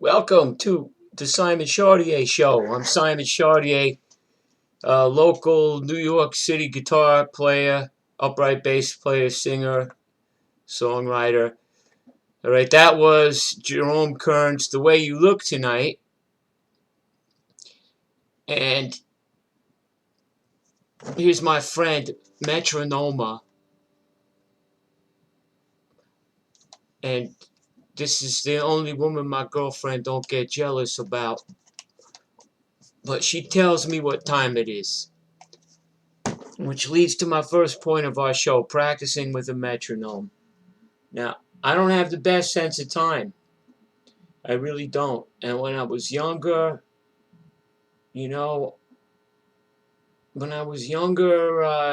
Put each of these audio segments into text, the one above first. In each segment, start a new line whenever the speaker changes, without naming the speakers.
Welcome to the Simon Chardiet Show. I'm Simon Chardiet, local New York City guitar player, upright bass player, singer, songwriter. All right, that was Jerome Kern's "The Way You Look Tonight." And here's my friend, Metronoma. And this is the only woman my girlfriend don't get jealous about. But she tells me what time it is. Which leads to my first point of our show, practicing with a metronome. Now, I don't have the best sense of time. I really don't. And when I was younger,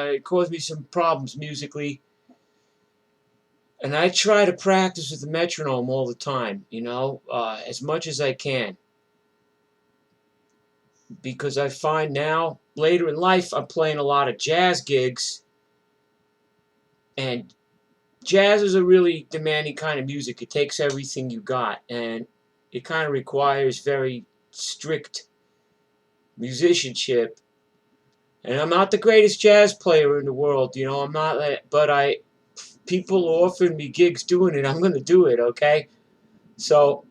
it caused me some problems musically. And I try to practice with the metronome all the time, as much as I can. Because I find now, later in life, I'm playing a lot of jazz gigs. And jazz is a really demanding kind of music. It takes everything you got. And it kind of requires very strict musicianship. And I'm not the greatest jazz player in the world, I'm not, but people offering me gigs doing it, I'm going to do it, okay? So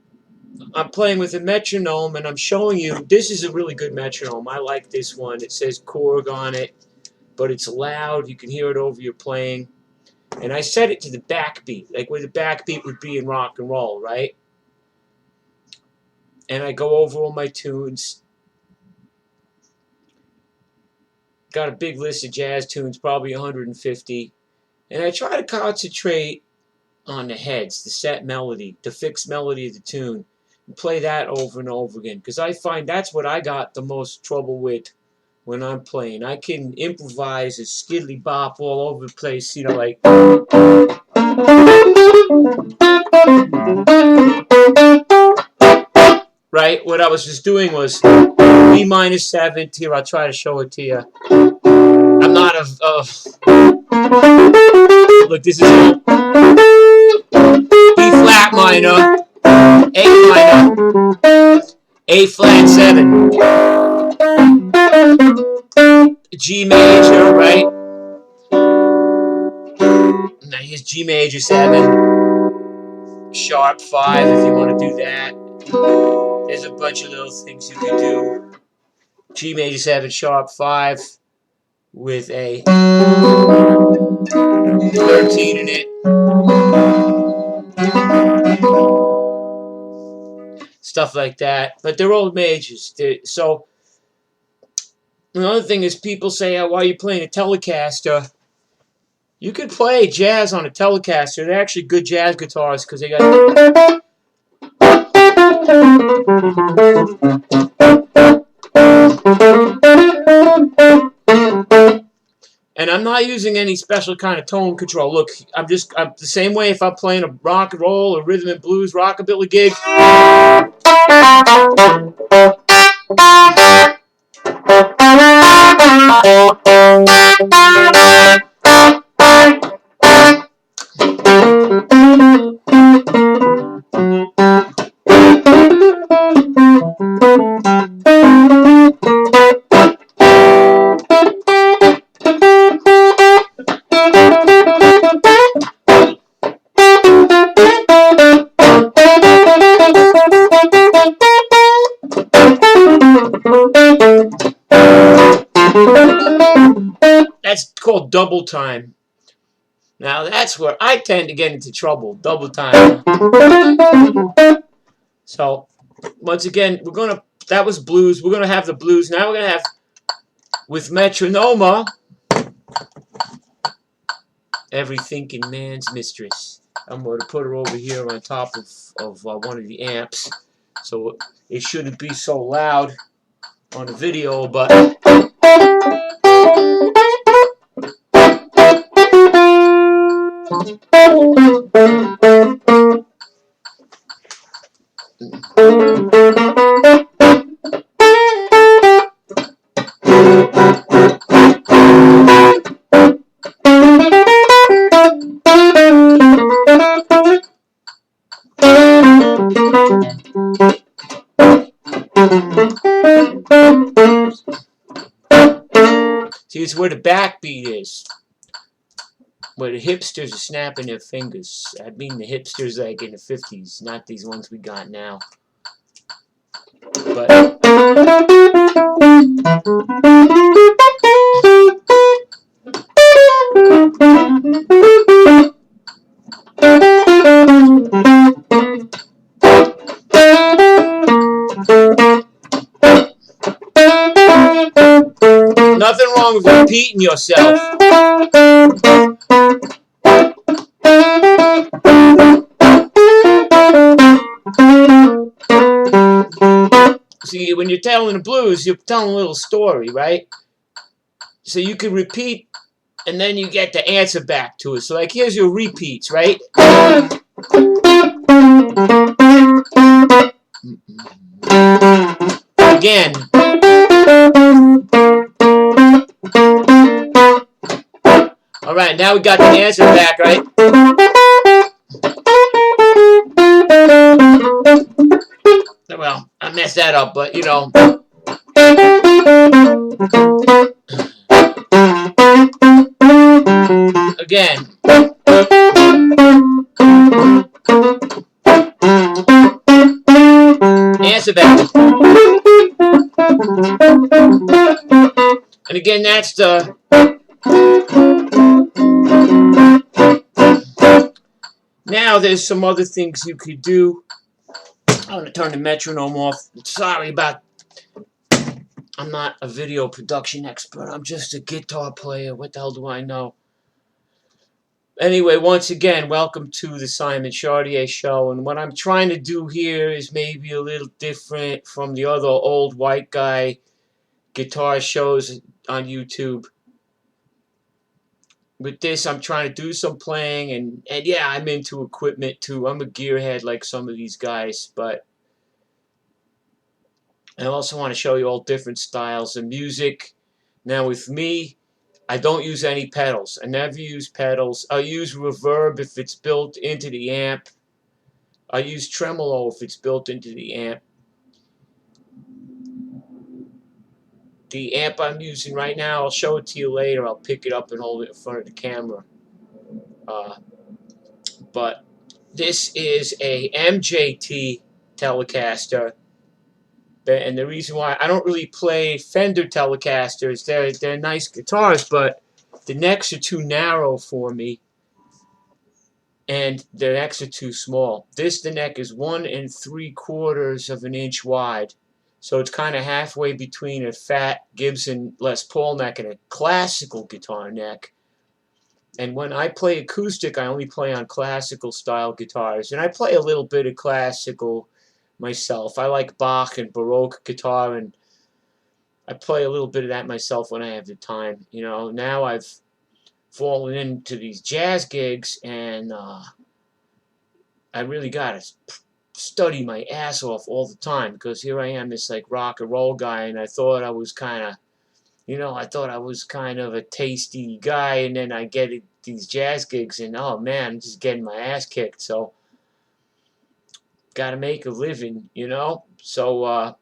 I'm playing with a metronome, and I'm showing you, this is a really good metronome. I like this one. It says Korg on it, but it's loud. You can hear it over your playing. And I set it to the backbeat, like where the backbeat would be in rock and roll, right? And I go over all my tunes. Got a big list of jazz tunes, probably 150. And I try to concentrate on the heads, the set melody, the fixed melody of the tune, and play that over and over again. Because I find that's what I got the most trouble with when I'm playing. I can improvise a skiddly bop all over the place, like... Right? What I was just doing was B minor 7th. Here, I'll try to show it to you. I'm not look, this is B flat minor, A minor, A flat 7, G major, right? Now here's G major 7, sharp 5 if you want to do that. There's a bunch of little things you can do. G major 7, sharp 5 with a 13 in it. Stuff like that. But they're all majors. So, another thing is people say, oh, why are you playing a Telecaster? You could play jazz on a Telecaster. They're actually good jazz guitars because they got... And I'm not using any special kind of tone control. Look, I'm the same way if I'm playing a rock and roll or rhythm and blues rockabilly gig. That's called double time. Now that's where I tend to get into trouble. Double time. So once again, that was blues. We're gonna have the blues. Now we're gonna have with Metronoma, every thinking man's mistress. I'm gonna put her over here on top of one of the amps, so it shouldn't be so loud on the video, but See, it's where the backbeat is. Where the hipsters are snapping their fingers. I mean the hipsters like in the 50s, not these ones we got now. But nothing wrong with repeating yourself. See, when you're telling the blues, you're telling a little story, right? So you can repeat, and then you get the answer back to it. So, like, here's your repeats, right? Again. All right, now we got the answer back, right? Well, I messed that up, but you know. Again. Answer back. And again, that's the. Now there's some other things you could do. I'm going to turn the metronome off. Sorry about... I'm not a video production expert. I'm just a guitar player. What the hell do I know? Anyway, once again, welcome to the Simon Chardiet Show. And what I'm trying to do here is maybe a little different from the other old white guy guitar shows on YouTube. With this, I'm trying to do some playing, and yeah, I'm into equipment too. I'm a gearhead like some of these guys, but I also want to show you all different styles of music. Now with me, I don't use any pedals. I never use pedals. I use reverb if it's built into the amp. I use tremolo if it's built into the amp. The amp I'm using right now, I'll show it to you later. I'll pick it up and hold it in front of the camera. But this is a MJT Telecaster. And the reason why I don't really play Fender Telecasters, they're nice guitars, but the necks are too narrow for me, and the necks are too small. The neck is 1 3/4 of an inch wide. So it's kind of halfway between a fat Gibson Les Paul neck and a classical guitar neck. And when I play acoustic, I only play on classical style guitars. And I play a little bit of classical myself. I like Bach and Baroque guitar, and I play a little bit of that myself when I have the time. You know, now I've fallen into these jazz gigs, and I really got to study my ass off all the time, because here I am, this like rock and roll guy, and I thought I was kind of, you know, I thought I was kind of a tasty guy, and then I get these jazz gigs, and oh man, I'm just getting my ass kicked. So got to make a living, you know. So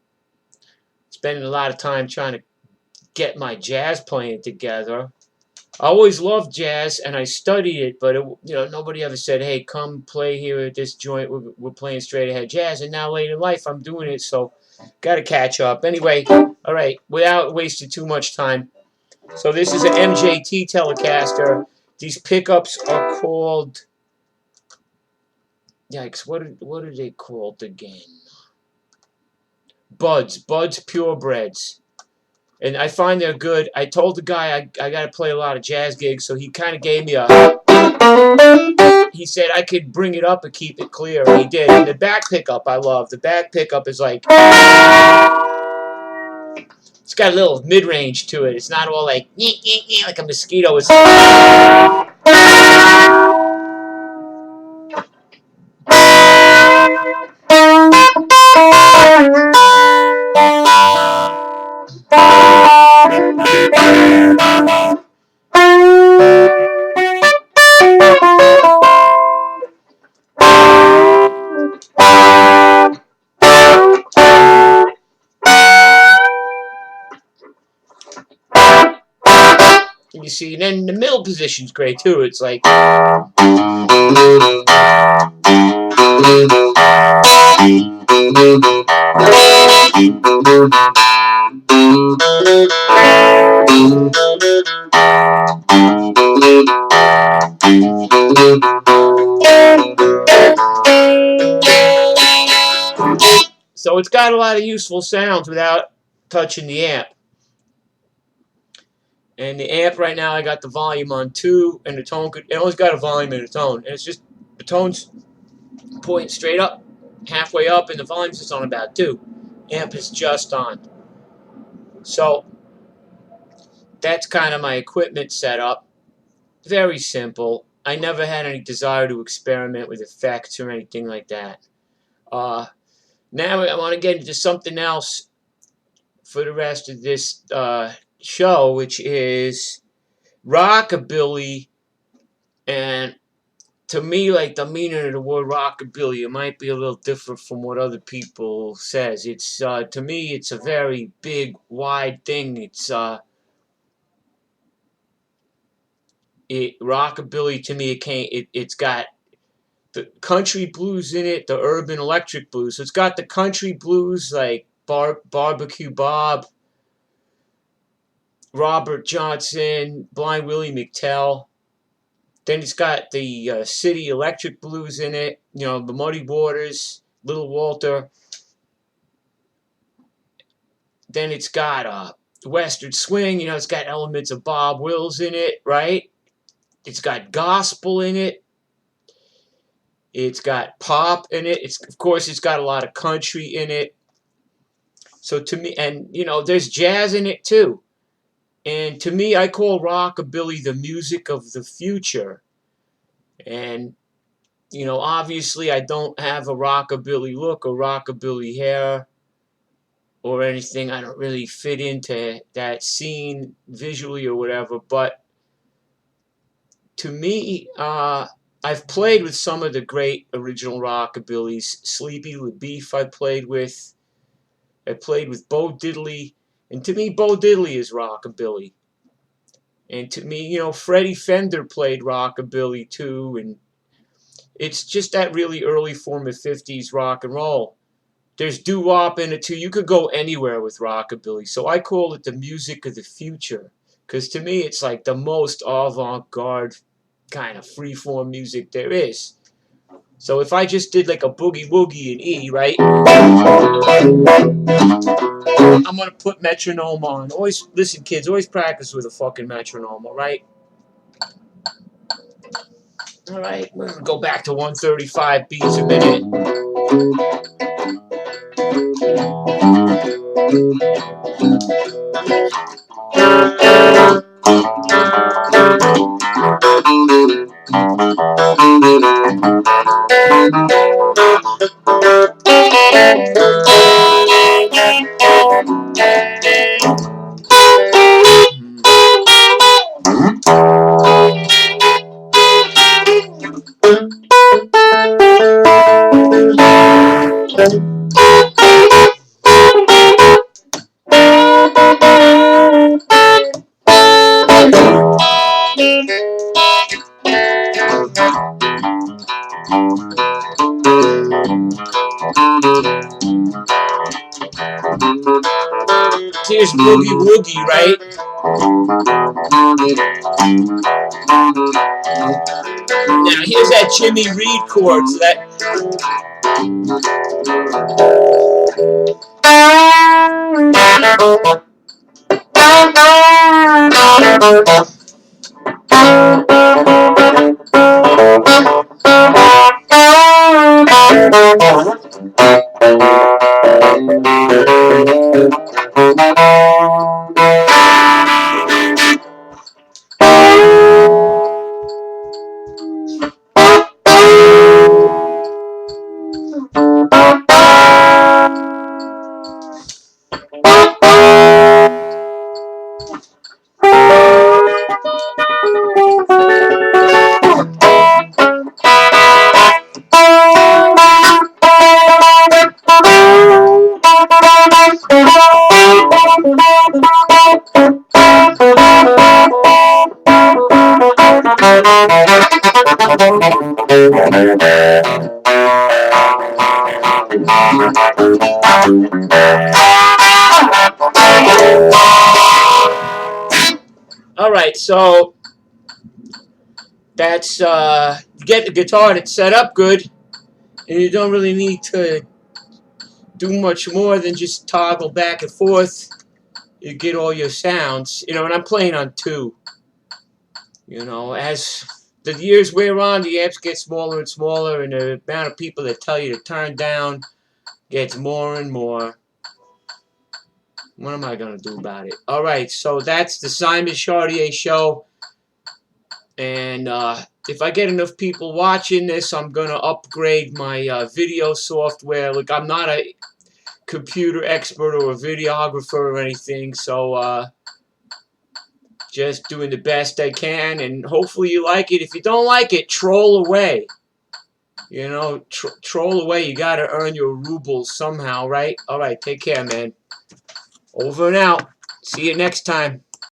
spending a lot of time trying to get my jazz playing together. I always loved jazz, and I studied it, but you know, nobody ever said, hey, come play here at this joint, we're playing straight ahead jazz. And now later in life I'm doing it, so got to catch up. Anyway, alright, without wasting too much time, so this is an MJT Telecaster. These pickups are called, yikes, what are they called again? Buds Purebreds. And I find they're good. I told the guy I got to play a lot of jazz gigs, so he kind of gave me a... He said I could bring it up and keep it clear, and he did. And the back pickup I love. The back pickup is like... It's got a little mid-range to it. It's not all like a mosquito. It's... You see, and then the middle position's great too. It's like so it's got a lot of useful sounds without touching the amp. And the amp right now, I got the volume on 2, and the tone it always got a volume and a tone. And it's just the tone's pointing straight up, halfway up, and the volume's just on about 2. Amp is just on. So that's kind of my equipment setup. Very simple. I never had any desire to experiment with effects or anything like that. Now I want to get into something else for the rest of this show, which is rockabilly. And to me, like, the meaning of the word rockabilly, it might be a little different from what other people says. It's to me, it's a very big, wide thing. It's rockabilly to me. It's got the country blues in it, the urban electric blues. So it's got the country blues like Barbecue Bob, Robert Johnson, Blind Willie McTell. Then it's got the city electric blues in it, you know, the Muddy Waters, Little Walter. Then it's got Western swing, you know, it's got elements of Bob Wills in it, right? It's got gospel in it. It's got pop in it. Of course, it's got a lot of country in it. So to me, and you know, there's jazz in it too. And to me, I call rockabilly the music of the future. And you know, obviously, I don't have a rockabilly look or rockabilly hair or anything. I don't really fit into that scene visually or whatever. But to me, I've played with some of the great original rockabillys. Sleepy LaBeef I played with. I played with Bo Diddley. And to me, Bo Diddley is rockabilly. And to me, you know, Freddie Fender played rockabilly too. And it's just that really early form of 50s rock and roll. There's doo-wop in it too. You could go anywhere with rockabilly. So I call it the music of the future. Because to me, it's like the most avant-garde kind of free-form music there is. So if I just did like a boogie-woogie in E, right? I'm going to put metronome on. Always, listen kids, always practice with a fucking metronome, alright? Alright, we're going to go back to 135 beats a minute. Here's Boogie Woogie, right? Now here's that Jimmy Reed chord. So that Alright, so that's you get the guitar that's set up good, and you don't really need to do much more than just toggle back and forth. You get all your sounds, you know, and I'm playing on 2. You know, as the years wear on, the amps get smaller and smaller, and the amount of people that tell you to turn down gets more and more. What am I going to do about it? Alright, so that's the Simon Chardiet Show. And if I get enough people watching this, I'm going to upgrade my video software. Look, I'm not a computer expert or a videographer or anything, so just doing the best I can, and hopefully you like it. If you don't like it, troll away. You know, troll away. You got to earn your rubles somehow, right? Alright, take care, man. Over and out. See you next time.